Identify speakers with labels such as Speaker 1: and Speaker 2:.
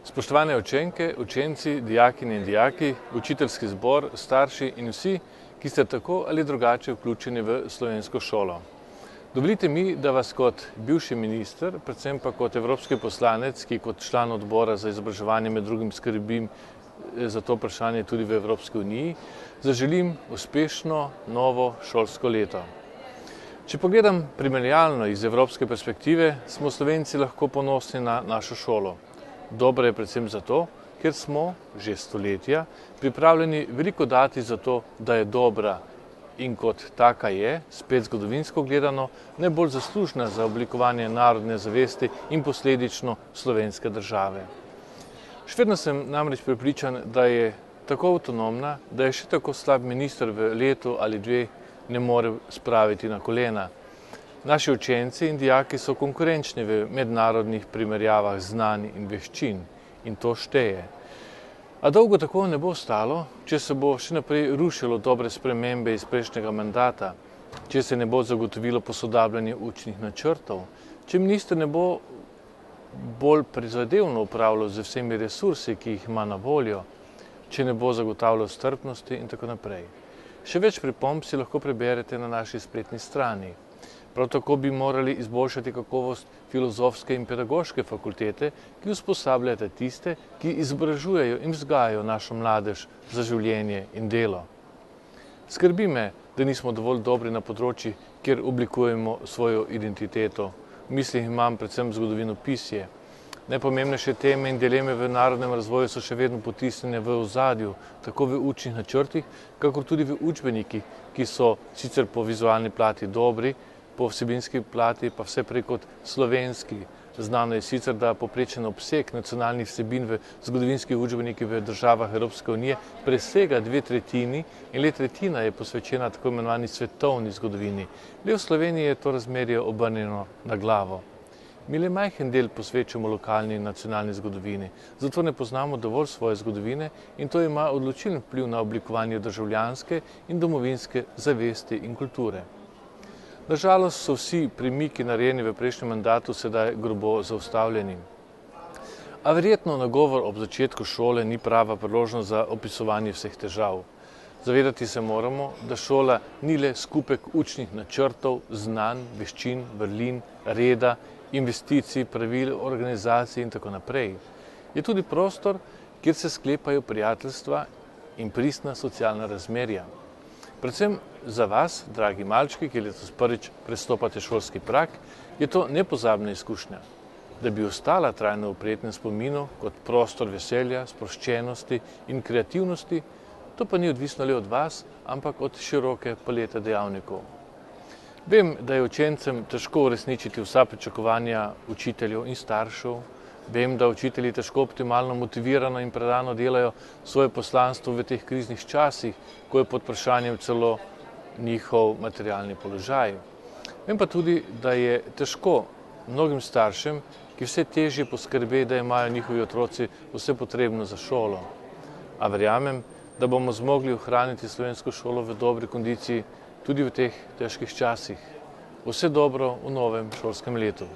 Speaker 1: Spoštovane učenke, učenci, dijakinje in dijaki, učiteljski zbor, starši in vsi, ki ste tako ali drugače vključeni v slovensko šolo. Dovolite mi, da vas kot bivši minister, predvsem pa kot evropski poslanec, ki kot član odbora za izobraževanje med drugim skrbim za to vprašanje tudi v Evropski uniji, zaželim uspešno novo šolsko leto. Če pogledam primerjalno iz evropske perspektive, smo Slovenci lahko ponosni na našo šolo. Dobra je predvsem zato, ker smo že stoletja pripravljeni veliko dati za to, da je dobra in kot taka je, spet zgodovinsko gledano, najbolj zaslužna za oblikovanje narodne zavesti in posledično slovenske države. Še vedno sem namreč prepričan, da je tako avtonomna, da je še tako slab minister v letu ali dve ne more spraviti na kolena. Naši učenci in dijaki so konkurenčni v mednarodnih primerjavah znanj in veščin in to šteje. A dolgo tako ne bo stalo, če se bo še naprej rušilo dobre spremembe iz prejšnjega mandata, če se ne bo zagotovilo posodabljanje učnih načrtov, če minister ne bo bolj prizadevno upravljal z vsemi resursi, ki jih ima na voljo, če ne bo zagotavljal strpnosti in tako naprej. Še več pripomb si lahko preberete na naši spletni strani. Prav tako bi morali izboljšati kakovost filozofske in pedagoške fakultete, ki usposabljate tiste, ki izobražujejo in vzgajajo našo mladež za življenje in delo. Skrbi me, da nismo dovolj dobri na področjih, kjer oblikujemo svojo identiteto. V mislih imam predvsem zgodovinopisje. Najpomembnejše teme in dileme v narodnem razvoju so še vedno potisnjene v ozadju, tako v učnih načrtih, kakor tudi v učbenikih, ki so sicer po vizualni plati dobri, po vsebinski plati pa vse prej kot slovenski. Znano je sicer, da povprečen obseg nacionalnih vsebin v zgodovinskih učbenikih v državah Evropske unije presega 2/3 in le tretjina je posvečena tako imenovani svetovni zgodovini. Le v Sloveniji je to razmerje obrnjeno na glavo. Mi le majhen del posvečamo lokalni in nacionalni zgodovini, zato ne poznamo dovolj svoje zgodovine in to ima odločilen vpliv na oblikovanje državljanske in domovinske zavesti in kulture. Nažalost so vsi premiki narejeni v prejšnjem mandatu sedaj grobo zaustavljeni. A verjetno nagovor ob začetku šole ni prava priložnost za opisovanje vseh težav. Zavedati se moramo, da šola ni le skupek učnih načrtov, znanj, veščin, vrlin, reda, investicij, pravil, organizacij in tako naprej. Je tudi prostor, kjer se sklepajo prijateljstva in pristna socialna razmerja. Predvsem za vas, dragi malčki, ki letos prvič prestopate šolski prag, je to nepozabna izkušnja. Da bi ostala trajno v prijetnem spominu kot prostor veselja, sproščenosti in kreativnosti, to pa ni odvisno le od vas, ampak od široke palete dejavnikov. Vem, da je učencem težko uresničiti vsa pričakovanja učiteljev in staršev. Vem, da učitelji težko optimalno motivirano in predano delajo svoje poslanstvo v teh kriznih časih, ko je pod vprašanjem celo njihov materialni položaj. Vem pa tudi, da je težko mnogim staršem, ki vse težje poskrbi, da imajo njihovi otroci vse potrebno za šolo. A verjamem, da bomo zmogli ohraniti slovensko šolo v dobri kondiciji tudi v teh težkih časih. Vse dobro v novem šolskem letu.